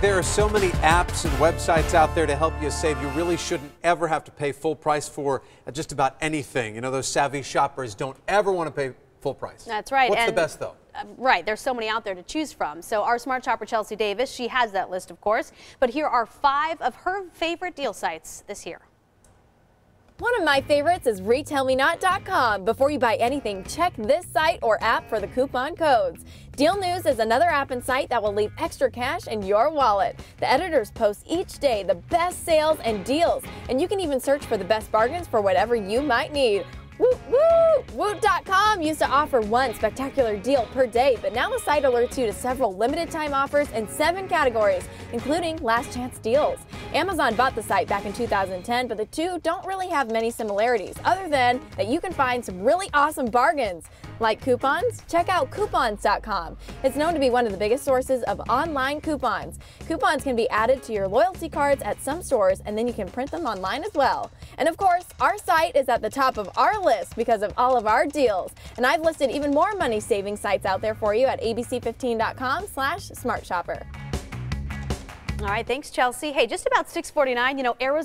There are so many apps and websites out there to help you save. You really shouldn't ever have to pay full price for just about anything. You know, those savvy shoppers don't ever want to pay full price. That's right. What's the best, though? Right. There's so many out there to choose from. So our smart shopper, Chelsea Davis, she has that list, of course. But here are 5 of her favorite deal sites this year. One of my favorites is RetailMeNot.com. Before you buy anything, check this site or app for the coupon codes. Deal News is another app and site that will leave extra cash in your wallet. The editors post each day the best sales and deals, and you can even search for the best bargains for whatever you might need. Woot woot! Woot.com used to offer one spectacular deal per day, but now the site alerts you to several limited time offers in 7 categories, including last chance deals. Amazon bought the site back in 2010, but the two don't really have many similarities, other than that you can find some really awesome bargains. Like coupons? Check out coupons.com. It's known to be one of the biggest sources of online coupons. Coupons can be added to your loyalty cards at some stores, and then you can print them online as well. And of course, our site is at the top of our list because of all of our deals. And I've listed even more money-saving sites out there for you at abc15.com/smartshopper. All right, thanks, Chelsea. Hey, just about 6:49, you know, Arizona